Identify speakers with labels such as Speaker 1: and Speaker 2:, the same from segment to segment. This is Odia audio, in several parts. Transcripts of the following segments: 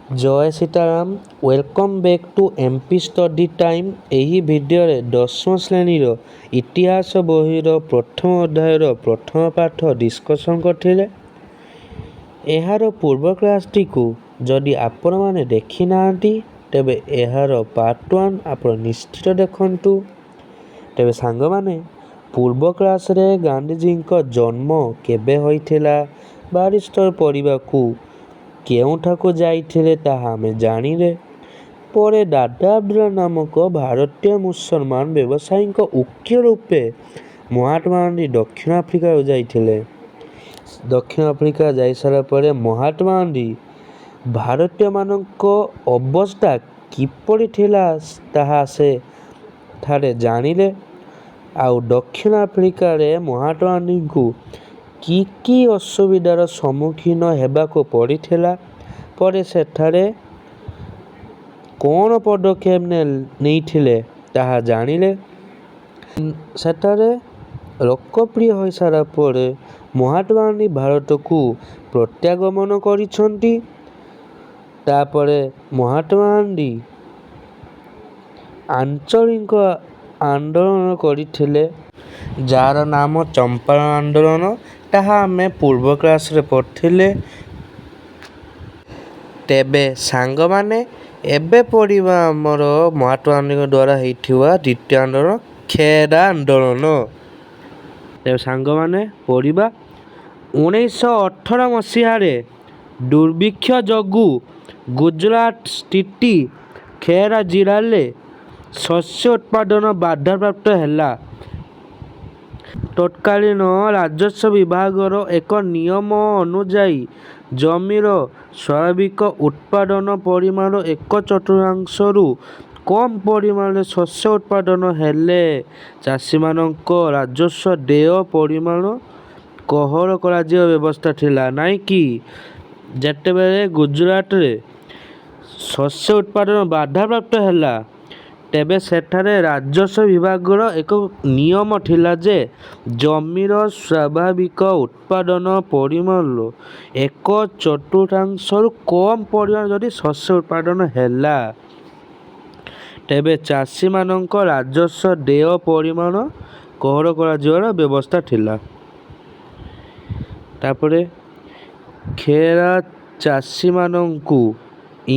Speaker 1: Jay Sitaram. Welcome back to MP study time. ଏହି ଭିଡ଼ିଓରେ ଦଶମ ଶ୍ରେଣୀର ଇତିହାସ ବହିର ପ୍ରଥମ ଅଧ୍ୟାୟର ପ୍ରଥମ ପାଠ ଡିସ୍କସନ୍ କରିଥିଲେ। ଏହାର ପୂର୍ବ କ୍ଲାସ୍ଟିକୁ ଯଦି ଆପଣମାନେ ଦେଖିନାହାନ୍ତି ତେବେ ଏହାର ପାର୍ଟ 1 ଆପଣ ନିଶ୍ଚିତ ଦେଖନ୍ତୁ। ତେବେ ସାଙ୍ଗମାନେ, ପୂର୍ବ କ୍ଲାସ୍ରେ ଗାନ୍ଧିଜୀଙ୍କ ଜନ୍ମ କେବେ ହୋଇଥିଲା, ବାରିଷ୍ଟର ପଢ଼ିବାକୁ କେଉଁଠାକୁ ଯାଇଥିଲେ ତାହା ଆମେ ଜାଣିଲେ। ପରେ ଦାଦା ଅବଦୁଲ୍ଲା ନାମକ ଭାରତୀୟ ମୁସଲମାନ ବ୍ୟବସାୟୀଙ୍କ ଉକିଲ ରୂପେ ମହାତ୍ମା ଗାନ୍ଧୀ ଦକ୍ଷିଣ ଆଫ୍ରିକାକୁ ଯାଇଥିଲେ। ଦକ୍ଷିଣ ଆଫ୍ରିକା ଯାଇସାରିଲା ପରେ ମହାତ୍ମା ଗାନ୍ଧୀ ଭାରତୀୟମାନଙ୍କ ଅବସ୍ଥା କିପରି ଥିଲା ତାହା ସେଠାରେ ଜାଣିଲେ। ଆଉ ଦକ୍ଷିଣ ଆଫ୍ରିକାରେ ମହାତ୍ମା ଗାନ୍ଧୀଙ୍କୁ କି ଅସୁବିଧାର ସମ୍ମୁଖୀନ ହେବାକୁ ପଡ଼ିଥିଲା, ପରେ ସେଠାରେ କ'ଣ ପଦକ୍ଷେପ ନେଇଥିଲେ ତାହା ଜାଣିଲେ। ସେଠାରେ ଲୋକପ୍ରିୟ ହୋଇସାରିଲା ପରେ ମହାତ୍ମା ଗାନ୍ଧୀ ଭାରତକୁ ପ୍ରତ୍ୟାଗମନ କରିଛନ୍ତି। ତାପରେ ମହାତ୍ମା ଗାନ୍ଧୀ ଆଞ୍ଚଳିକ ଆନ୍ଦୋଳନ କରିଥିଲେ, ଯାହାର ନାମ ଚମ୍ପାରଣ ଆନ୍ଦୋଳନ। ତାହା ଆମେ ପୂର୍ବ କ୍ଲାସ୍ରେ ପଢ଼ିଥିଲେ। ତେବେ ସାଙ୍ଗମାନେ, ଏବେ ପଢ଼ିବା ଆମର ମହାତ୍ମା ଗାନ୍ଧୀଙ୍କ ଦ୍ୱାରା ହୋଇଥିବା ଦ୍ୱିତୀୟ ଆନ୍ଦୋଳନ, ଖେରା ଆନ୍ଦୋଳନ। ତେବେ ସାଙ୍ଗମାନେ ପଢ଼ିବା। 1918 ମସିହାରେ ଦୁର୍ଭିକ୍ଷ ଯୋଗୁଁ ଗୁଜରାଟ ସ୍ଥିତ ଖେରା ଜିଲ୍ଲାରେ ଶସ୍ୟ ଉତ୍ପାଦନ ବାଧାପ୍ରାପ୍ତ ହେଲା। ତତ୍କାଳୀନ ରାଜସ୍ୱ ବିଭାଗର ଏକ ନିୟମ ଅନୁଯାୟୀ ଜମିର ସ୍ୱାଭାବିକ ଉତ୍ପାଦନ ପରିମାଣର ଏକ ଚତୁର୍ଥାଂଶରୁ କମ୍ ପରିମାଣରେ ଶସ୍ୟ ଉତ୍ପାଦନ ହେଲେ ଚାଷୀମାନଙ୍କ ରାଜସ୍ୱ ଦେୟ ପରିମାଣ କୋହଳ କରାଯିବାର ବ୍ୟବସ୍ଥା ଥିଲା। ନାହିଁ କି ଯେତେବେଳେ ଗୁଜରାଟରେ ଶସ୍ୟ ଉତ୍ପାଦନ ବାଧାପ୍ରାପ୍ତ ହେଲା, ତେବେ ସେଠାରେ ରାଜସ୍ୱ ବିଭାଗର ଏକ ନିୟମ ଥିଲା ଯେ ଜମିର ସ୍ୱାଭାବିକ ଉତ୍ପାଦନ ପରିମାଣର ଏକ ଚତୁର୍ଥାଂଶରୁ କମ୍ ପରିମାଣରେ ଯଦି ଶସ୍ୟ ଉତ୍ପାଦନ ହେଲା, ତେବେ ଚାଷୀମାନଙ୍କ ରାଜସ୍ୱ ଦେୟ ପରିମାଣ କୋହଳ କରାଯିବାର ବ୍ୟବସ୍ଥା ଥିଲା। ତାପରେ ଖେରା ଚାଷୀମାନଙ୍କୁ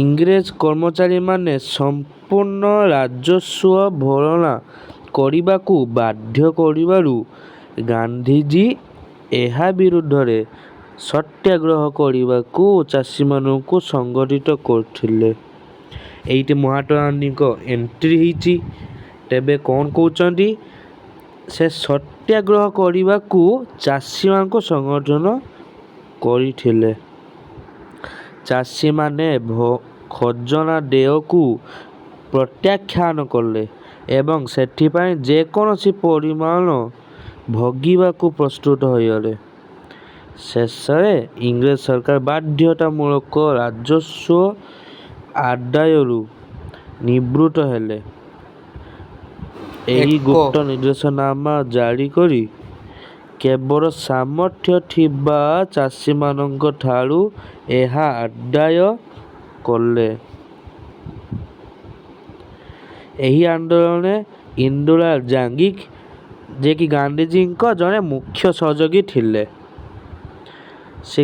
Speaker 1: ଇଂରେଜ କର୍ମଚାରୀମାନେ ସମ୍ପୂର୍ଣ୍ଣ ରାଜସ୍ୱ ଭରଣା କରିବାକୁ ବାଧ୍ୟ କରିବାରୁ ଗାନ୍ଧିଜୀ ଏହା ବିରୁଦ୍ଧରେ ସତ୍ୟାଗ୍ରହ କରିବାକୁ ଚାଷୀମାନଙ୍କୁ ସଂଗଠିତ କରିଥିଲେ। ଏଇଠି ମହାତ୍ମା ଗାନ୍ଧୀଙ୍କ ଏଣ୍ଟ୍ରି ହେଇଛି। ତେବେ କ'ଣ କହୁଛନ୍ତି, ସେ ସତ୍ୟାଗ୍ରହ କରିବାକୁ ଚାଷୀମାନଙ୍କୁ ସଂଗଠନ କରିଥିଲେ। ଚାଷୀମାନେ ଖଜଣା ଦେୟକୁ ପ୍ରତ୍ୟାଖ୍ୟାନ କଲେ ଏବଂ ସେଥିପାଇଁ ଯେକୌଣସି ପରିମାଣ ଭୋଗିବାକୁ ପ୍ରସ୍ତୁତ ହୋଇଗଲେ। ଶେଷରେ ଇଂରେଜ ସରକାର ବାଧ୍ୟତାମୂଳକ ରାଜସ୍ୱ ଆଦାୟରୁ ନିବୃତ୍ତ ହେଲେ। ଏହି ଗୁପ୍ତ ନିର୍ଦ୍ଦେଶନାମା ଜାରି କରି କେବଳ ସାମର୍ଥ୍ୟ ଥିବା ଚାଷୀମାନଙ୍କଠାରୁ ଏହା ଆଦାୟ କଲେ। ଏହି ଆନ୍ଦୋଳନରେ ଇନ୍ଦିରା ଗାନ୍ଧୀ, ଯିଏକି ଗାନ୍ଧିଜୀଙ୍କ ଜଣେ ମୁଖ୍ୟ ସହଯୋଗୀ ଥିଲେ। ସେ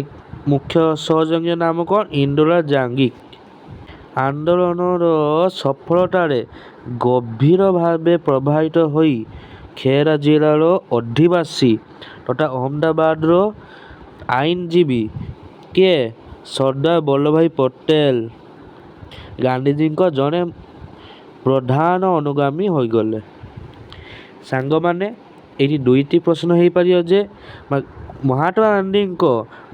Speaker 1: ମୁଖ୍ୟ ସହଯୋଗୀଙ୍କ ନାମ କ'ଣ? ଇନ୍ଦିରା ଗାନ୍ଧୀ। ଆନ୍ଦୋଳନର ସଫଳତାରେ ଗଭୀର ଭାବେ ପ୍ରଭାବିତ ହୋଇ ଖେରା ଜିଲ୍ଲାର ଅଧିବାସୀ ତଥା ଅହମଦାବାଦର ଆଇନଜୀବୀ କିଏ? ସର୍ଦ୍ଦାର ବଲ୍ଲଭଭାଇ ପଟେଲ ଗାନ୍ଧିଜୀଙ୍କ ଜଣେ ପ୍ରଧାନ ଅନୁଗାମୀ ହୋଇଗଲେ। ସାଙ୍ଗମାନେ, ଏଠି ଦୁଇଟି ପ୍ରଶ୍ନ ହୋଇପାରିବ ଯେ ମହାତ୍ମା ଗାନ୍ଧୀଙ୍କ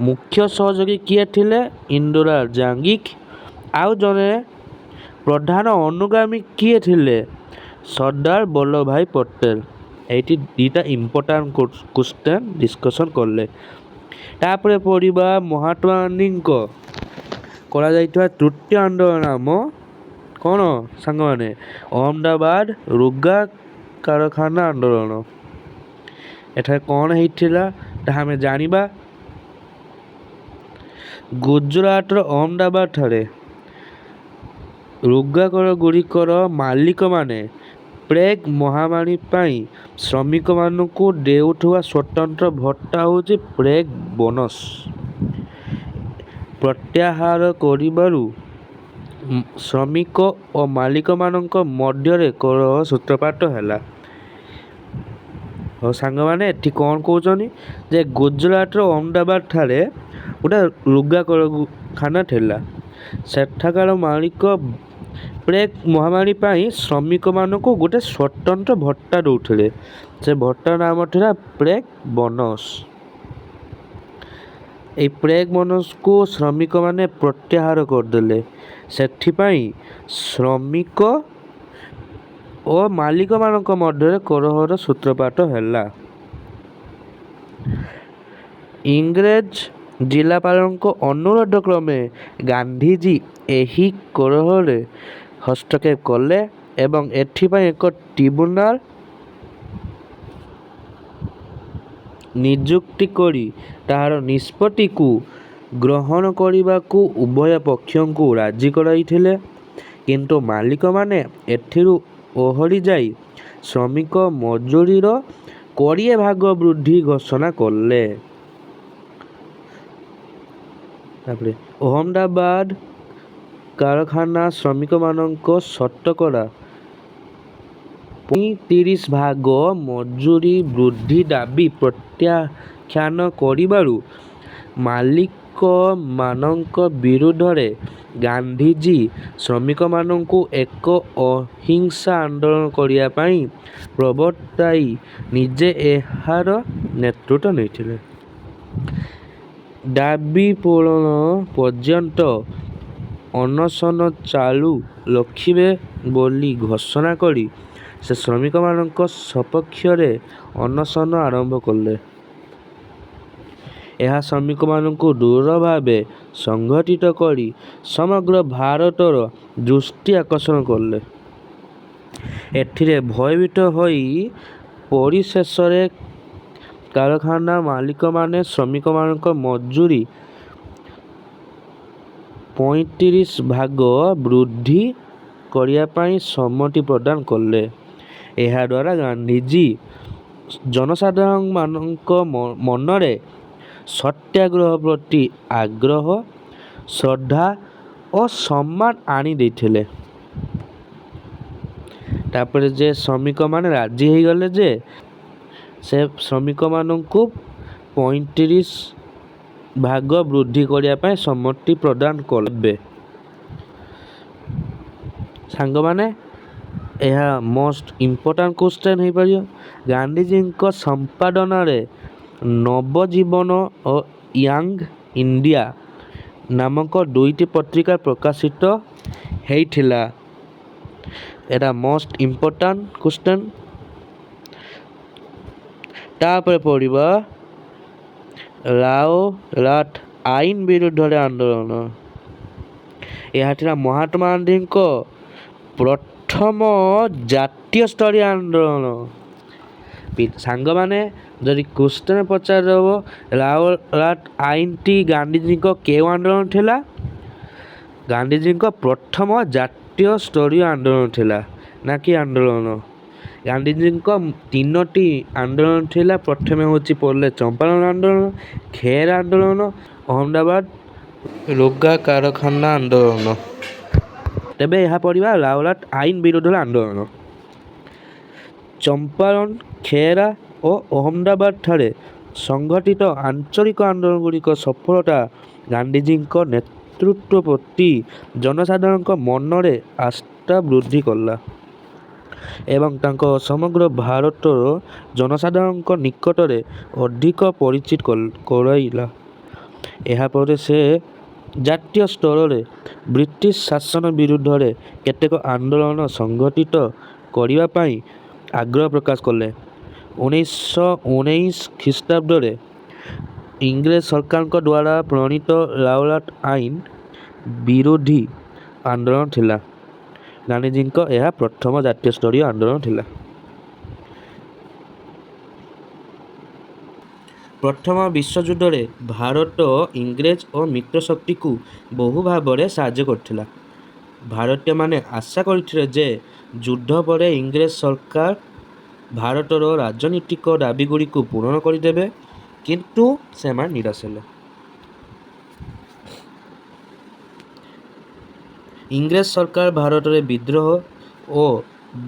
Speaker 1: ମୁଖ୍ୟ ସହଯୋଗୀ କିଏ ଥିଲେ? ଇନ୍ଦିରା ଗାନ୍ଧୀ। ଆଉ ଜଣେ ପ୍ରଧାନ ଅନୁଗାମୀ କିଏ ଥିଲେ? ସର୍ଦ୍ଦାର ବଲ୍ଲଭଭାଇ ପଟେଲ। ଏଇଠି ଦୁଇଟା ଇମ୍ପୋର୍ଟାଣ୍ଟ କ୍ୱେଶ୍ଚନ୍ ଡିସ୍କସନ୍ କଲେ। ତାପରେ ପଢ଼ିବା ମହାତ୍ମା ଗାନ୍ଧୀଙ୍କ କରାଯାଇଥିବା ତୃତୀୟ ଆନ୍ଦୋଳନ ନାମ କ'ଣ ସାଙ୍ଗମାନେ? ଅହମଦାବାଦ ଲୁଗା କାରଖାନା ଆନ୍ଦୋଳନ। ଏଠାରେ କ'ଣ ହେଇଥିଲା ତାହା ଆମେ ଜାଣିବା। ଗୁଜରାଟର ଅହମଦାବାଦଠାରେ ଲୁଗାକଳଗୁଡ଼ିକର ମାଲିକମାନେ ପ୍ଲେଗ୍ ମହାମାରୀ ପାଇଁ ଶ୍ରମିକମାନଙ୍କୁ ଦେଉଥିବା ସ୍ୱତନ୍ତ୍ର ଭତ୍ତା ହେଉଛି ପ୍ଲେଗ୍ ବୋନସ୍ ପ୍ରତ୍ୟାହାର କରିବାରୁ ଶ୍ରମିକ ଓ ମାଲିକମାନଙ୍କ ମଧ୍ୟରେ କଳହ ସୂତ୍ରପାତ ହେଲା। ହଉ ସାଙ୍ଗମାନେ, ଏଠି କ'ଣ କହୁଛନ୍ତି ଯେ ଗୁଜରାଟର ଅହମ୍ମଦାବାଦଠାରେ ଗୋଟେ ଲୁଗା କଳଖାନା ଥିଲା। ସେଠାକାର ମାଲିକ ପ୍ଲେଗ୍ ମହାମାରୀ ପାଇଁ ଶ୍ରମିକମାନଙ୍କୁ ଗୋଟେ ସ୍ୱତନ୍ତ୍ର ଭତ୍ତା ଦେଉଥିଲେ। ସେ ଭତ୍ତା ନାମ ଥିଲା ପ୍ଲେଗ୍ ବୋନସ୍। ଏଇ ପ୍ଲେଗ୍ ବୋନସ୍କୁ ଶ୍ରମିକମାନେ ପ୍ରତ୍ୟାହାର କରିଦେଲେ। ସେଥିପାଇଁ ଶ୍ରମିକ ଓ ମାଲିକମାନଙ୍କ ମଧ୍ୟରେ କଳହର ସୂତ୍ରପାତ ହେଲା। ଇଂରେଜ ଜିଲ୍ଲାପାଳଙ୍କ ଅନୁରୋଧ କ୍ରମେ ଗାନ୍ଧିଜୀ ଏହି କଳହରେ ହସ୍ତକ୍ଷେପ କଲେ ଏବଂ ଏଥିପାଇଁ ଏକ ଟ୍ରିବ୍ୟୁନାଲ ନିଯୁକ୍ତି କରି ତାହାର ନିଷ୍ପତ୍ତିକୁ ଗ୍ରହଣ କରିବାକୁ ଉଭୟ ପକ୍ଷଙ୍କୁ ରାଜି କରାଇଥିଲେ। କିନ୍ତୁ ମାଲିକମାନେ ଏଥିରୁ ଓହରି ଯାଇ ଶ୍ରମିକ ମଜୁରିର 20% ବୃଦ୍ଧି ଘୋଷଣା କଲେ। ଅହମ୍ମଦାବାଦ କାରଖାନା ଶ୍ରମିକମାନଙ୍କ ଶତକଡ଼ା 35% ମଜୁରି ବୃଦ୍ଧି ଦାବି ପ୍ରତ୍ୟାଖ୍ୟାନ କରିବାରୁ ମାଲିକମାନଙ୍କ ବିରୁଦ୍ଧରେ ଗାନ୍ଧିଜୀ ଶ୍ରମିକମାନଙ୍କୁ ଏକ ଅହିଂସା ଆନ୍ଦୋଳନ କରିବା ପାଇଁ ପ୍ରବର୍ତ୍ତାଇ ନିଜେ ଏହାର ନେତୃତ୍ୱ ନେଇଥିଲେ। ଦାବି ପୂରଣ ପର୍ଯ୍ୟନ୍ତ ଅନଶନ ଚାଲୁ ରଖିବେ ବୋଲି ଘୋଷଣା କରି ସେ ଶ୍ରମିକମାନଙ୍କ ସପକ୍ଷରେ ଅନଶନ ଆରମ୍ଭ କଲେ। ଏହା ଶ୍ରମିକମାନଙ୍କୁ ଦୃଢ଼ ଭାବେ ସଂଗଠିତ କରି ସମଗ୍ର ଭାରତର ଦୃଷ୍ଟି ଆକର୍ଷଣ କଲେ। ଏଥିରେ ଭୟଭୀତ ହୋଇ ପରିଶେଷରେ କାରଖାନା ମାଲିକମାନେ ଶ୍ରମିକମାନଙ୍କ ମଜୁରି 35% ବୃଦ୍ଧି କରିବା ପାଇଁ ସମ୍ମତି ପ୍ରଦାନ କଲେ। ଏହାଦ୍ୱାରା ଗାନ୍ଧିଜୀ ଜନସାଧାରଣମାନଙ୍କ ମନରେ ସତ୍ୟାଗ୍ରହ ପ୍ରତି ଆଗ୍ରହ, ଶ୍ରଦ୍ଧା ଓ ସମ୍ମାନ ଆଣି ଦେଇଥିଲେ। ତାପରେ ଯେ ଶ୍ରମିକମାନେ ରାଜି ହେଇଗଲେ ଯେ ସେ ଶ୍ରମିକମାନଙ୍କୁ 35% ବୃଦ୍ଧି କରିବା ପାଇଁ ସମ୍ମତି ପ୍ରଦାନ କଲେ। ସାଙ୍ଗମାନେ, ଏହା ମୋଷ୍ଟ ଇମ୍ପୋର୍ଟାଣ୍ଟ କ୍ୱେଶ୍ଚନ୍ ହେଇପାରିବ। ଗାନ୍ଧିଜୀଙ୍କ ସମ୍ପାଦନାରେ ନବଜୀବନ ଓ ୟଙ୍ଗ ଇଣ୍ଡିଆ ନାମକ ଦୁଇଟି ପତ୍ରିକା ପ୍ରକାଶିତ ହେଇଥିଲା। ଏଟା ମୋଷ୍ଟ ଇମ୍ପୋର୍ଟାଣ୍ଟ କ୍ୱେଶ୍ଚନ୍। ତାପରେ ପଡ଼ିବ ରାଓଲାଟ ଆଇନ ବିରୁଦ୍ଧରେ ଆନ୍ଦୋଳନ। ଏହା ଥିଲା ମହାତ୍ମା ଗାନ୍ଧୀଙ୍କ ପ୍ରଥମ ଜାତୀୟ ସ୍ତରୀୟ ଆନ୍ଦୋଳନ। ସାଙ୍ଗମାନେ, ଯଦି କ୍ୱେଶ୍ଚନ୍ ପଚାରିଦେବ ରାଓଲାଟ ଆଇନଟି ଗାନ୍ଧିଜୀଙ୍କ କେଉଁ ଆନ୍ଦୋଳନ ଥିଲା? ଗାନ୍ଧିଜୀଙ୍କ ପ୍ରଥମ ଜାତୀୟ ସ୍ତରୀୟ ଆନ୍ଦୋଳନ ଥିଲା। ନା କି ଆନ୍ଦୋଳନ? ଗାନ୍ଧିଜୀଙ୍କ 3ଟି ଆନ୍ଦୋଳନ ଥିଲା। ପ୍ରଥମେ ହେଉଛି ପଡ଼ିଲେ ଚମ୍ପାରଣ ଆନ୍ଦୋଳନ, ଖେର ଆନ୍ଦୋଳନ, ଅହମ୍ମଦାବାଦ ଲୁଗା କାରଖାନା ଆନ୍ଦୋଳନ। ତେବେ ଏହା ପଡ଼ିବା ରାଓଲାଟ ଆଇନ ବିରୁଦ୍ଧରେ ଆନ୍ଦୋଳନ। ଚମ୍ପାରଣ, ଖେରା ଓ ଅହମ୍ମଦାବାଦଠାରେ ସଂଗଠିତ ଆଞ୍ଚଳିକ ଆନ୍ଦୋଳନଗୁଡ଼ିକର ସଫଳତା ଗାନ୍ଧିଜୀଙ୍କ ନେତୃତ୍ୱ ପ୍ରତି ଜନସାଧାରଣଙ୍କ ମନରେ ଆସ୍ଥା ବୃଦ୍ଧି କଲା ଏବଂ ତାଙ୍କ ସମଗ୍ର ଭାରତର ଜନସାଧାରଣଙ୍କ ନିକଟରେ ଅଧିକ ପରିଚିତ କରାଇଲା। ଏହାପରେ ସେ ଜାତୀୟ ସ୍ତରରେ ବ୍ରିଟିଶ ଶାସନ ବିରୁଦ୍ଧରେ କେତେକ ଆନ୍ଦୋଳନ ସଂଗଠିତ କରିବା ପାଇଁ ଆଗ୍ରହ ପ୍ରକାଶ କଲେ। 1919 ଖ୍ରୀଷ୍ଟାବ୍ଦରେ ଇଂରେଜ ସରକାରଙ୍କ ଦ୍ୱାରା ପ୍ରଣୀତ ରାଓଲାଟ ଆଇନ ବିରୋଧୀ ଆନ୍ଦୋଳନ ଥିଲା। ଗାନ୍ଧିଜୀଙ୍କ ଏହା ପ୍ରଥମ ଜାତୀୟ ସ୍ତରୀୟ ଆନ୍ଦୋଳନ ଥିଲା। ପ୍ରଥମ ବିଶ୍ୱଯୁଦ୍ଧରେ ଭାରତ ଇଂରେଜ ଓ ମିତ୍ରଶକ୍ତିକୁ ବହୁ ଭାବରେ ସାହାଯ୍ୟ କରିଥିଲା। ଭାରତୀୟମାନେ ଆଶା କରିଥିଲେ ଯେ ଯୁଦ୍ଧ ପରେ ଇଂରେଜ ସରକାର ଭାରତର ରାଜନୀତିକ ଦାବିଗୁଡ଼ିକୁ ପୂରଣ କରିଦେବେ, କିନ୍ତୁ ସେମାନେ ନିରାଶ ହେଲେ। ଇଂରେଜ ସରକାର ଭାରତରେ ବିଦ୍ରୋହ ଓ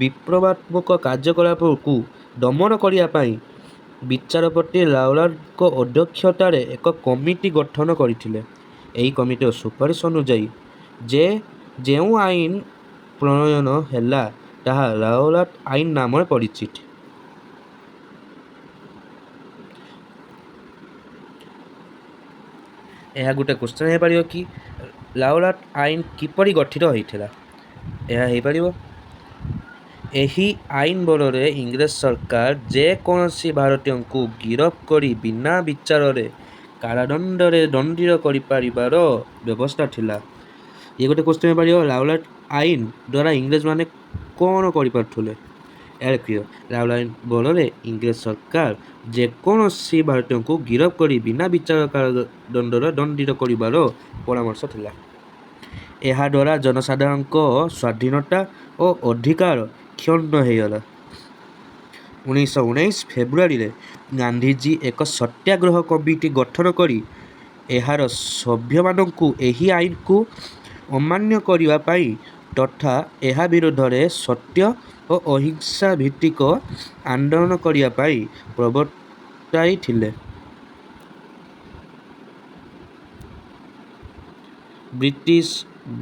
Speaker 1: ବିପ୍ଳବାତ୍ମକ କାର୍ଯ୍ୟକଳାପକୁ ଦମନ କରିବା ପାଇଁ ବିଚାରପତି ଲାଉଲାଟଙ୍କ ଅଧ୍ୟକ୍ଷତାରେ ଏକ କମିଟି ଗଠନ କରିଥିଲେ। ଏହି କମିଟିର ସୁପାରିଶ ଅନୁଯାୟୀ ଯେଉଁ ଆଇନ ପ୍ରଣୟନ ହେଲା ତାହା ଲାଉଲାଟ ଆଇନ ନାମରେ ପରିଚିତ। ଏହା ଗୋଟେ କ୍ୱେଶ୍ଚନ୍ ହେଇପାରିବ କି ଲାଉଲାଟ ଆଇନ କିପରି ଗଠିତ ହୋଇଥିଲା? ଏହା ହେଇପାରିବ। ଏହି ଆଇନ ବଳରେ ଇଂରେଜ ସରକାର ଯେକୌଣସି ଭାରତୀୟଙ୍କୁ ଗିରଫ କରି ବିନା ବିଚାରରେ କାରାଦଣ୍ଡରେ ଦଣ୍ଡିତ କରିପାରିବାର ବ୍ୟବସ୍ଥା ଥିଲା। ଇଏ ଗୋଟେ କ୍ୱେଶ୍ଚନ୍ ହେଇପାରିବ ଲାଉଲାଟ ଆଇନ ଦ୍ୱାରା ଇଂରେଜମାନେ କ'ଣ କରିପାରୁଥିଲେ? ଏହା କ୍ଲିୟର। ଲାଉଲାଟ ଆଇନ ବଳରେ ଇଂରେଜ ସରକାର ଯେକୌଣସି ଭାରତୀୟଙ୍କୁ ଗିରଫ କରି ବିନା ବିଚାର କାରାଦଣ୍ଡରେ ଦଣ୍ଡିତ କରିବାର ପରାମର୍ଶ ଥିଲା। ଏହାଦ୍ୱାରା ଜନସାଧାରଣଙ୍କ ସ୍ୱାଧୀନତା ଓ ଅଧିକାର କ୍ଷୁଣ୍ଣ ହୋଇଗଲା। 1919 ଫେବୃଆରୀରେ ଗାନ୍ଧିଜୀ ଏକ ସତ୍ୟାଗ୍ରହ କମିଟି ଗଠନ କରି ଏହାର ସଭ୍ୟମାନଙ୍କୁ ଏହି ଆଇନକୁ ଅମାନ୍ୟ କରିବା ପାଇଁ ତଥା ଏହା ବିରୋଧରେ ସତ୍ୟ ଓ ଅହିଂସା ଭିତ୍ତିକ ଆନ୍ଦୋଳନ କରିବା ପାଇଁ ପ୍ରବର୍ତ୍ତାଇଥିଲେ। ବ୍ରିଟିଶ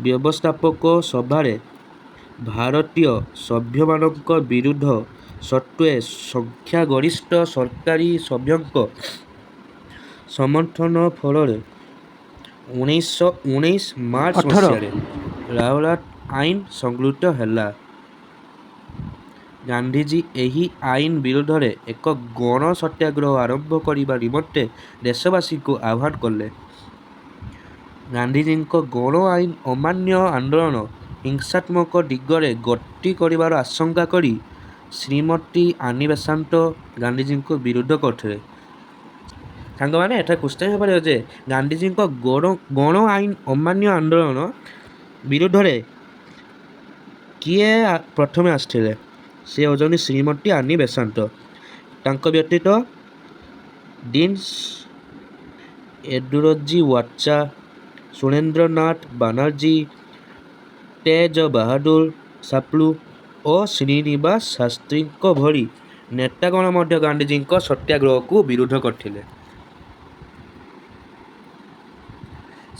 Speaker 1: ବ୍ୟବସ୍ଥାପକ ସଭାରେ ଭାରତୀୟ ସଭ୍ୟମାନଙ୍କ ବିରୋଧ ସତ୍ତ୍ୱେ ସଂଖ୍ୟାଗରିଷ୍ଠ ସରକାରୀ ସଭ୍ୟଙ୍କ ସମର୍ଥନ ଫଳରେ 1919 ମାର୍ଚ୍ଚ ମସିହାରେ ଲାଉଲାଟ ଆଇନ ସଂଗୃହୀତ ହେଲା। ଗାନ୍ଧିଜୀ ଏହି ଆଇନ ବିରୋଧରେ ଏକ ଗଣ ସତ୍ୟାଗ୍ରହ ଆରମ୍ଭ କରିବା ନିମନ୍ତେ ଦେଶବାସୀଙ୍କୁ ଆହ୍ୱାନ କଲେ। ଗାନ୍ଧିଜୀଙ୍କ ଗଣ ଆଇନ ଅମାନ୍ୟ ଆନ୍ଦୋଳନ ହିଂସାତ୍ମକ ଦିଗରେ ଗତି କରିବାର ଆଶଙ୍କା କରି ଶ୍ରୀମତୀ ଆନି ବେସାନ୍ତ ଗାନ୍ଧିଜୀଙ୍କୁ ବିରୋଧ କରିଥିଲେ। ସାଙ୍ଗମାନେ ଏଠାରେ କ୍ୱେଶ୍ଚନ୍ ହେଇପାରିବ ଯେ ଗାନ୍ଧିଜୀଙ୍କ ଗଣ ଆଇନ ଅମାନ୍ୟ ଆନ୍ଦୋଳନ ବିରୋଧରେ କିଏ ପ୍ରଥମେ ଆସିଥିଲେ? ସେ ହେଉଛନ୍ତି ଶ୍ରୀମତୀ ଆନି ବେସାନ୍ତ। ତାଙ୍କ ବ୍ୟତୀତ ଦୀନ ୟେଦୁରପ୍ପା ୱାଚା, ସୁରେନ୍ଦ୍ରନାଥ ବାନାର୍ଜୀ, ତେଜ ବାହାଦୁର ସାପଲୁ ଓ ଶ୍ରୀନିବାସ ଶାସ୍ତ୍ରୀଙ୍କ ଭଳି ନେତାଗଣ ମଧ୍ୟ ଗାନ୍ଧିଜୀଙ୍କ ସତ୍ୟାଗ୍ରହକୁ ବିରୋଧ କରିଥିଲେ।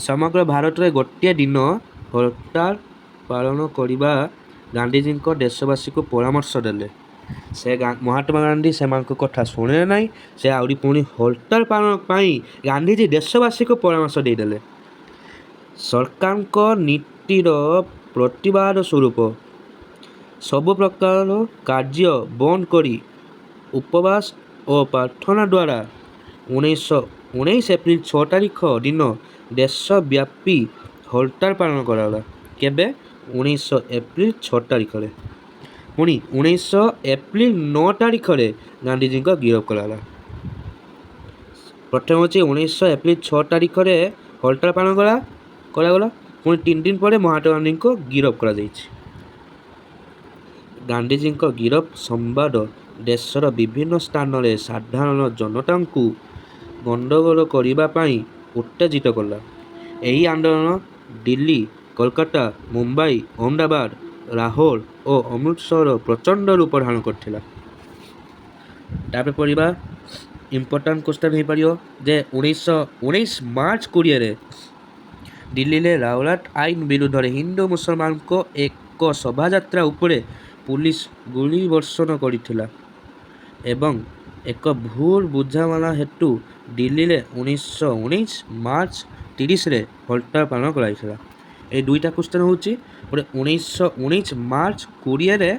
Speaker 1: ସମଗ୍ର ଭାରତରେ ଗୋଟିଏ ଦିନ ହରତାଳ ପାଳନ କରିବା ଗାନ୍ଧିଜୀଙ୍କ ଦେଶବାସୀଙ୍କୁ ପରାମର୍ଶ ଦେଲେ। ମହାତ୍ମା ଗାନ୍ଧୀ ସେମାନଙ୍କ କଥା ଶୁଣିଲେ ନାହିଁ। ସେ ଆହୁରି ପୁଣି ହରତାଳ ପାଳନ ପାଇଁ ଗାନ୍ଧିଜୀ ଦେଶବାସୀଙ୍କୁ ପରାମର୍ଶ ଦେଇଦେଲେ। ସରକାରଙ୍କ ନୀତିର ପ୍ରତିବାଦ ସ୍ୱରୂପ ସବୁ ପ୍ରକାର କାର୍ଯ୍ୟ ବନ୍ଦ କରି ଉପବାସ ଓ ପ୍ରାର୍ଥନା ଦ୍ୱାରା 1919 ଏପ୍ରିଲ 6 ତାରିଖ ଦିନ ଦେଶବ୍ୟାପୀ ହରତାଳ ପାଳନ କରାଗଲା। କେବେ? 19 ଏପ୍ରିଲ 6 ତାରିଖରେ। ପୁଣି 19 ଏପ୍ରିଲ 9 ତାରିଖରେ ଗାନ୍ଧିଜୀଙ୍କ ଗିରଫ କରାଗଲା। ପ୍ରଥମେ ହେଉଛି 19 ଏପ୍ରିଲ 6 ତାରିଖରେ ହରତାଳ ପାଳନ କରାଗଲା। ପୁଣି 3 ଦିନ ପରେ ମହାତ୍ମା ଗାନ୍ଧୀଙ୍କୁ ଗିରଫ କରାଯାଇଛି। ଗାନ୍ଧିଜୀଙ୍କ ଗିରଫ ସମ୍ବାଦ ଦେଶର ବିଭିନ୍ନ ସ୍ଥାନରେ ସାଧାରଣ ଜନତାଙ୍କୁ ଗଣ୍ଡଗୋଳ କରିବା ପାଇଁ ଉତ୍ତେଜିତ କଲା। ଏହି ଆନ୍ଦୋଳନ ଦିଲ୍ଲୀ, କୋଲକାତା, ମୁମ୍ବାଇ, ଅହମଦାବାଦ, ଲାହୋର ଓ ଅମୃତସର ପ୍ରଚଣ୍ଡ ରୂପ ଧାରଣ କରିଥିଲା। ତାପରେ ପଢ଼ିବା ଇମ୍ପୋର୍ଟାଣ୍ଟ କ୍ୱେଶ୍ଚନ୍ ହେଇପାରିବ ଯେ 1919 ମାର୍ଚ୍ଚ 20ରେ ଦିଲ୍ଲୀରେ ଲାଉଲାଟ ଆଇନ ବିରୁଦ୍ଧରେ ହିନ୍ଦୁ ମୁସଲମାନଙ୍କ ଏକ ଶୋଭାଯାତ୍ରା ଉପରେ ପୁଲିସ ଗୁଳି ବର୍ଷଣ କରିଥିଲା ଏବଂ ଏକ ଭୁଲ ବୁଝାମଣା ହେତୁ ଦିଲ୍ଲୀରେ 1919 ମାର୍ଚ୍ଚ 30ରେ ହରତାଳ ପାଳନ କରାଯାଇଥିଲା। এই ଦୁଇଟା କ୍ୱେଶ୍ଚନ୍ ହେଉଛି ଗୋଟେ 1919 ମାର୍ଚ୍ଚ 20ରେ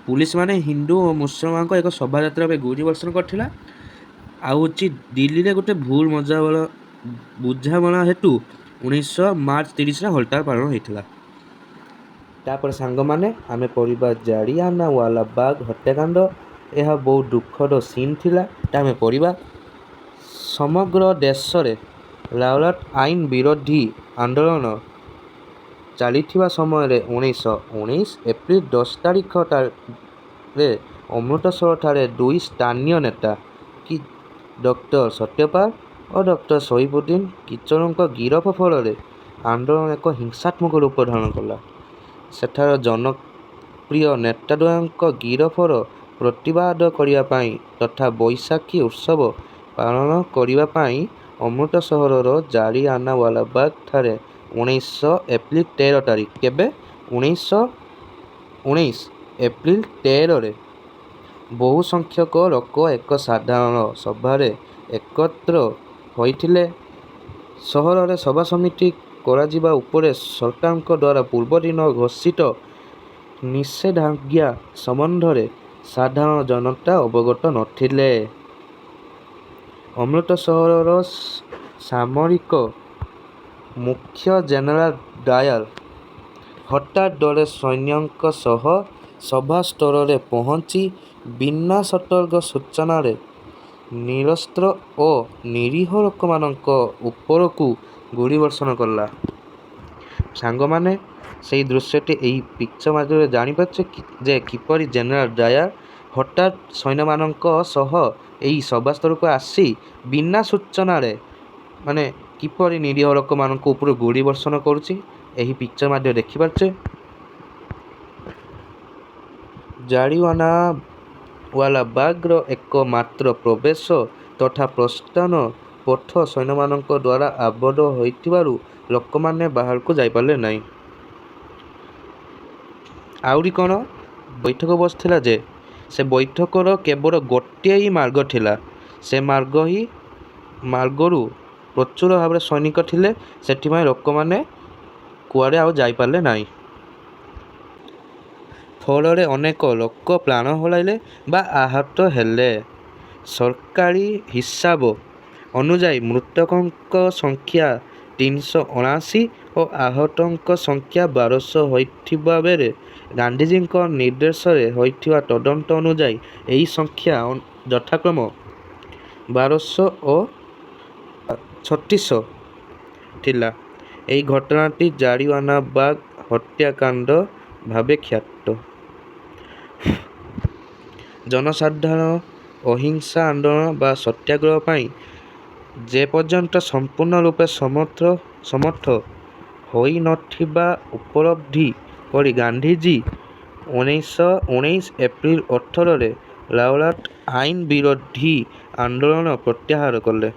Speaker 1: ପୁଲିସମାନେ ହିନ୍ଦୁ ଓ ମୁସଲମାନଙ୍କ ଏକ ଶୋଭାଯାତ୍ରା ପାଇଁ ଗୁଳି ବର୍ଷଣ କରିଥିଲା। ଆଉ ହେଉଛି ଦିଲ୍ଲୀରେ ଗୋଟେ ଭୁଲ ବୁଝାମଣା ହେତୁ 19 ମାର୍ଚ୍ଚ 30ରେ ହରତାଳ ପାଳନ ହୋଇଥିଲା। ତାପରେ ସାଙ୍ଗମାନେ ଆମେ ପଢ଼ିବା ଜାଲିଆନା ୱାଲାବାଗ ହତ୍ୟାକାଣ୍ଡ। ଏହା ବହୁତ ଦୁଃଖଦ ସିନ୍ ଥିଲା। ଆମେ ପଢ଼ିବା ସମଗ୍ର ଦେଶରେ ଲାଉଲାଟ ଆଇନ ବିରୋଧୀ ଆନ୍ଦୋଳନ ଚାଲିଥିବା ସମୟରେ 1919 ଏପ୍ରିଲ 10 ତାରିଖରେ ଅମୃତସରଠାରେ ଦୁଇ ସ୍ଥାନୀୟ ନେତା କି ଡକ୍ଟର ସତ୍ୟପାଲ ଓ ଡକ୍ଟର ସହିବୁଦ୍ଦିନ କିଚଲୁଙ୍କ ଗିରଫ ଫଳରେ ଆନ୍ଦୋଳନ ଏକ ହିଂସାତ୍ମକ ରୂପ ଧାରଣ କଲା। ସେଠାର ଜନପ୍ରିୟ ନେତାଦ୍ୱୟଙ୍କ ଗିରଫର ପ୍ରତିବାଦ କରିବା ପାଇଁ ତଥା ବୈଶାଖୀ ଉତ୍ସବ ପାଳନ କରିବା ପାଇଁ ଅମୃତସରର ଜାଲିଆନାୱାଲାବାଗ ଠାରେ 19 ଏପ୍ରିଲ 13 ତାରିଖ କେବେ 1919 ଏପ୍ରିଲ 13ରେ ବହୁ ସଂଖ୍ୟକ ଲୋକ ଏକ ସାଧାରଣ ସଭାରେ ଏକତ୍ର ହୋଇଥିଲେ। ସହରରେ ସଭା ସମିତି କରାଯିବା ଉପରେ ସରକାରଙ୍କ ଦ୍ୱାରା ପୂର୍ବଦିନ ଘୋଷିତ ନିଷେଧାଜ୍ଞା ସମ୍ବନ୍ଧରେ ସାଧାରଣ ଜନତା ଅବଗତ ନଥିଲେ। ଅମୃତସରର ସାମରିକ ମୁଖ୍ୟ ଜେନେରାଲ ଡାୟାର ହଠାତ୍ ଦଳେ ସୈନ୍ୟଙ୍କ ସହ ସଭାସ୍ଥଳରେ ପହଞ୍ଚି ବିନା ସତର୍କ ସୂଚନାରେ ନିରସ୍ତ୍ର ଓ ନିରୀହ ଲୋକମାନଙ୍କ ଉପରକୁ ଗୁଳି ବର୍ଷଣ କଲା। ସାଙ୍ଗମାନେ, ସେହି ଦୃଶ୍ୟଟି ଏହି ପିକ୍ଚର ମାଧ୍ୟମରେ ଜାଣିପାରୁଛେ ଯେ କିପରି ଜେନେରାଲ ଡାୟାର ହଠାତ୍ ସୈନ୍ୟମାନଙ୍କ ସହ ଏହି ସଭାସ୍ଥଳକୁ ଆସି ବିନା ସୂଚନାରେ କିପରି ନିରୀହ ଲୋକମାନଙ୍କ ଉପରୁ ଗୁଳି ବର୍ଷଣ କରୁଛି। ଏହି ପିକ୍ଚର ମାଧ୍ୟମରେ ଦେଖିପାରୁଛେ। ଜାଲିଆନାୱାଲାବାଗର ଏକମାତ୍ର ପ୍ରବେଶ ତଥା ପ୍ରସ୍ଥାନ ପଥ ସୈନ୍ୟମାନଙ୍କ ଦ୍ୱାରା ଆବଦ୍ଧ ହୋଇଥିବାରୁ ଲୋକମାନେ ବାହାରକୁ ଯାଇପାରିଲେ ନାହିଁ। ଆହୁରି କ'ଣ, ବୈଠକ ବସିଥିଲା ଯେ ସେ ବୈଠକର କେବଳ ଗୋଟିଏ ହିଁ ମାର୍ଗ ଥିଲା। ସେ ମାର୍ଗରୁ ପ୍ରଚୁର ଭାବରେ ସୈନିକ ଥିଲେ, ସେଥିପାଇଁ ଲୋକମାନେ କୁଆଡ଼େ ଆଉ ଯାଇପାରିଲେ ନାହିଁ। ଫଳରେ ଅନେକ ଲୋକ ପ୍ରାଣ ହରାଇଲେ ବା ଆହତ ହେଲେ। ସରକାରୀ ହିସାବ ଅନୁଯାୟୀ ମୃତକଙ୍କ ସଂଖ୍ୟା 379 ଓ ଆହତଙ୍କ ସଂଖ୍ୟା 1200 ହୋଇଥିବା ବେଳେ ଗାନ୍ଧିଜୀଙ୍କ ନିର୍ଦ୍ଦେଶରେ ହୋଇଥିବା ତଦନ୍ତ ଅନୁଯାୟୀ ଏହି ସଂଖ୍ୟା ଯଥାକ୍ରମେ 1200 ଓ 3600 ଥିଲା। ଏହି ଘଟଣାଟି ଜାଲିଆନାବାଗ ହତ୍ୟାକାଣ୍ଡ ଭାବେ ଖ୍ୟାତ। ଜନସାଧାରଣ ଅହିଂସା ଆନ୍ଦୋଳନ ବା ସତ୍ୟାଗ୍ରହ ପାଇଁ ଯେପର୍ଯ୍ୟନ୍ତ ସମ୍ପୂର୍ଣ୍ଣ ରୂପେ ସମର୍ଥ ହୋଇନଥିବା ଉପଲବ୍ଧି କରି ଗାନ୍ଧିଜୀ 1919 ଏପ୍ରିଲ 18ରେ ରାଓଲାଟ ଆଇନ ବିରୋଧୀ ଆନ୍ଦୋଳନ ପ୍ରତ୍ୟାହାର କଲେ।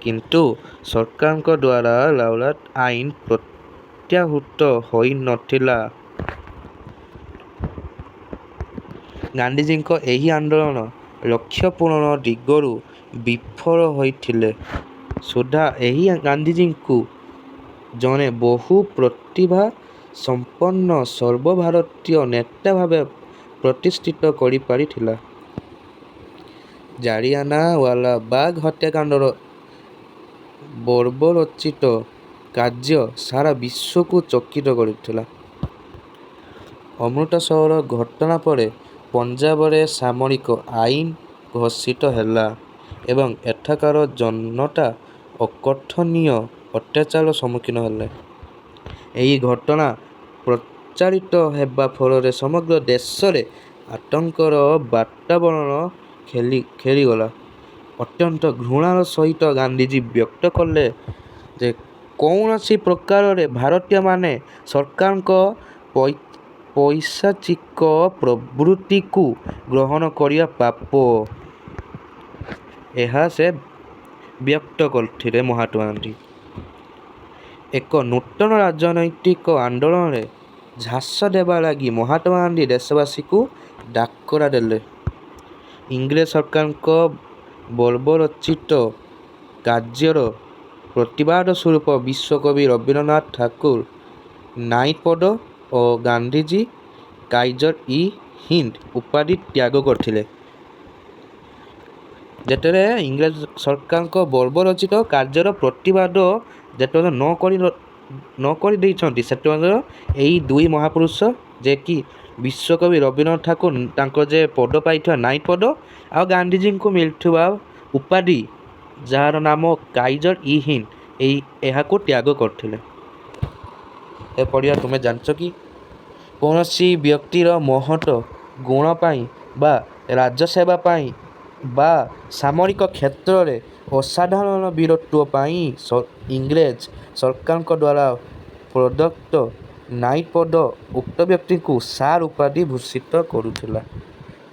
Speaker 1: କିନ୍ତୁ ସରକାରଙ୍କ ଦ୍ୱାରା ରାଓଲାଟ ଆଇନ ପ୍ରତ୍ୟାହୃତ ହୋଇନଥିଲା। ଗାନ୍ଧିଜୀଙ୍କ ଏହି ଆନ୍ଦୋଳନ ଲକ୍ଷ୍ୟ ପୂରଣ ଦିଗରୁ ବିଫଳ ହୋଇଥିଲେ ସୁଦ୍ଧା ଏହି ଗାନ୍ଧିଜୀଙ୍କୁ ଜଣେ ବହୁ ପ୍ରତିଭା ସମ୍ପନ୍ନ ସର୍ବଭାରତୀୟ ନେତା ଭାବେ ପ୍ରତିଷ୍ଠିତ କରିପାରିଥିଲା। ଜାଲିଆନାୱାଲାବାଗ ହତ୍ୟାକାଣ୍ଡର ବର୍ବରୋଚିତ କାର୍ଯ୍ୟ ସାରା ବିଶ୍ୱକୁ ଚକିତ କରିଥିଲା। ଅମୃତସର ଘଟଣା ପରେ ପଞ୍ଜାବରେ ସାମରିକ ଆଇନ ଘୋଷିତ ହେଲା ଏବଂ ଏଠାକାର ଜନତା ଅକଥନୀୟ ଅତ୍ୟାଚାରର ସମ୍ମୁଖୀନ ହେଲେ। ଏହି ଘଟଣା ପ୍ରଚାରିତ ହେବା ଫଳରେ ସମଗ୍ର ଦେଶରେ ଆତଙ୍କର ବାତାବରଣ ଖେଳିଗଲା। ଅତ୍ୟନ୍ତ ଘୃଣାର ସହିତ ଗାନ୍ଧିଜୀ ବ୍ୟକ୍ତ କଲେ ଯେ କୌଣସି ପ୍ରକାରରେ ଭାରତୀୟମାନେ ସରକାରଙ୍କ ପୈଶାଚିକ ପ୍ରବୃତ୍ତିକୁ ଗ୍ରହଣ କରିବା ପାପ। ଏହା ସେ ବ୍ୟକ୍ତ କରିଥିଲେ ମହାତ୍ମା ଗାନ୍ଧୀ। ଏକ ନୂତନ ରାଜନୈତିକ ଆନ୍ଦୋଳନରେ ଝାସ ଦେବା ଲାଗି ମହାତ୍ମା ଗାନ୍ଧୀ ଦେଶବାସୀଙ୍କୁ ଡାକରା ଦେଲେ। ଇଂରେଜ ସରକାରଙ୍କ ବର୍ବରୋଚିତ କାର୍ଯ୍ୟର ପ୍ରତିବାଦ ସ୍ୱରୂପ ବିଶ୍ୱକବି ରବୀନ୍ଦ୍ରନାଥ ଠାକୁର ନାଇଟ ପଦ ଓ ଗାନ୍ଧିଜୀ କାଇଜର-ଇ-ହିନ୍ଦ ଉପାଧି ତ୍ୟାଗ କରିଥିଲେ। ଯେତେବେଳେ ଇଂରେଜ ସରକାରଙ୍କ ବର୍ବରୋଚିତ କାର୍ଯ୍ୟର ପ୍ରତିବାଦ ଯେତେବେଳେ ନ କରି ଦେଇଛନ୍ତି, ସେତେବେଳେ ଏହି ଦୁଇ ମହାପୁରୁଷ ଯେ କି ବିଶ୍ୱକବି ରବୀନ୍ଦ୍ରନାଥ ଠାକୁର ତାଙ୍କର ଯେ ପଦ ପାଇଥିବା ନାଇଟ ପଦ ଆଉ ଗାନ୍ଧିଜୀଙ୍କୁ ମିଳିଥିବା ଉପାଧି ଯାହାର ନାମ କାଇଜର-ଇ-ହିନ୍ଦ ଏହାକୁ ତ୍ୟାଗ କରିଥିଲେ। ଏ ପଢ଼ିବା ତୁମେ ଜାଣିଛ କି? କୌଣସି ବ୍ୟକ୍ତିର ମହତ ଗୁଣ ପାଇଁ ବା ରାଜସେବା ପାଇଁ ବା ସାମରିକ କ୍ଷେତ୍ରରେ ଅସାଧାରଣ ବୀରତ୍ୱ ପାଇଁ ଇଂରେଜ ସରକାରଙ୍କ ଦ୍ୱାରା ପ୍ରଦତ୍ତ ନାଇଟ୍ ପଦ ଉକ୍ତ ବ୍ୟକ୍ତିଙ୍କୁ ସାର୍ ଉପାଧି ଭୂଷିତ କରୁଥିଲା।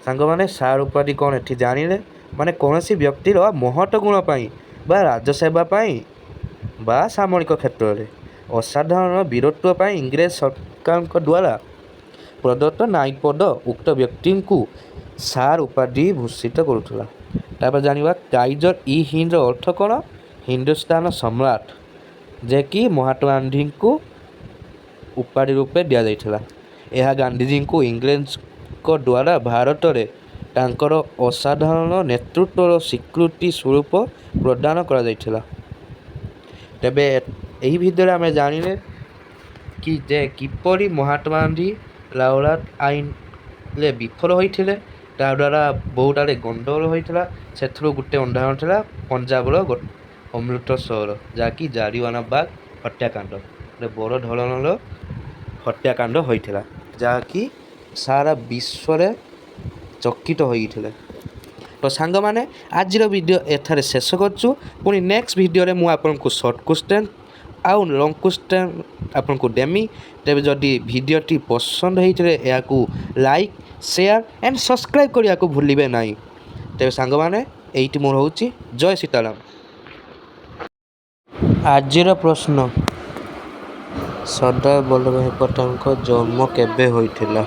Speaker 1: ସାଙ୍ଗମାନେ ସାର୍ ଉପାଧି କ'ଣ ଏଠି ଜାଣିଲେ? ମାନେ କୌଣସି ବ୍ୟକ୍ତିର ମହତ ଗୁଣ ପାଇଁ ବା ରାଜସେବା ପାଇଁ ବା ସାମରିକ କ୍ଷେତ୍ରରେ ଅସାଧାରଣ ବୀରତ୍ୱ ପାଇଁ ଇଂରେଜ ସରକାରଙ୍କ ଦ୍ୱାରା ପ୍ରଦତ୍ତ ନାଇଟ୍ ପଦ ଉକ୍ତ ବ୍ୟକ୍ତିଙ୍କୁ ସାର୍ ଉପାଧି ଭୂଷିତ କରୁଥିଲା। ତାପରେ ଜାଣିବା କାଇଜର ଇ ହିନ୍ଦର ଅର୍ଥ କ'ଣ? ହିନ୍ଦୁସ୍ତାନ ସମ୍ରାଟ, ଯେ କି ମହାତ୍ମା ଗାନ୍ଧୀଙ୍କୁ ଉପାଧି ରୂପେ ଦିଆଯାଇଥିଲା। ଏହା ଗାନ୍ଧୀଜୀଙ୍କୁ ଇଂରେଜଙ୍କ ଦ୍ୱାରା ଭାରତରେ ତାଙ୍କର ଅସାଧାରଣ ନେତୃତ୍ୱର ସ୍ୱୀକୃତି ସ୍ୱରୂପ ପ୍ରଦାନ କରାଯାଇଥିଲା। ତେବେ ଏହି ଭିଡ଼ିଓରେ ଆମେ ଜାଣିଲେ କି ଯେ କିପରି ମହାତ୍ମା ଗାନ୍ଧୀ ଲାହୋଲାଟ ଆଇନରେ ବିଫଳ ହୋଇଥିଲେ, ତାଦ୍ୱାରା ବହୁଟାରେ ଗଣ୍ଡଗୋଳ ହୋଇଥିଲା। ସେଥିରୁ ଗୋଟେ ଉଦାହରଣ ଥିଲା ପଞ୍ଜାବର ଅମୃତସର, ଯାହାକି ଜାଲିଆନାବାଗ ହତ୍ୟାକାଣ୍ଡ, ଗୋଟେ ବଡ଼ ଧରଣର ହତ୍ୟାକାଣ୍ଡ ହୋଇଥିଲା, ଯାହାକି ସାରା ବିଶ୍ୱରେ ଚକିତ ହୋଇଥିଲେ। ତ ସାଙ୍ଗମାନେ ଆଜିର ଭିଡ଼ିଓ ଏଠାରେ ଶେଷ କରୁଛୁ। ପୁଣି ନେକ୍ସଟ ଭିଡ଼ିଓରେ ମୁଁ ଆପଣଙ୍କୁ ସର୍ଟ କ୍ୱେଶ୍ଚନ୍ ଆଉ ଲଙ୍ଗ କ୍ୱେଶ୍ଚନ୍ ଆପଣଙ୍କୁ ଦେମି। ତେବେ ଯଦି ଭିଡ଼ିଓଟି ପସନ୍ଦ ହେଇଥିଲେ ଏହାକୁ ଲାଇକ୍, ସେୟାର ଆଣ୍ଡ ସବସ୍କ୍ରାଇବ୍ କରିବାକୁ ଭୁଲିବେ ନାହିଁ। ତେବେ ସାଙ୍ଗମାନେ ଏଇଠି ମୋର ହେଉଛି ଜୟ ସୀତାରାମ। ଆଜିର ପ୍ରଶ୍ନ, ସର୍ଦ୍ଦାର ବଲ୍ଲଭଭାଇ ପଟେଲଙ୍କ ଜନ୍ମ କେବେ ହୋଇଥିଲା?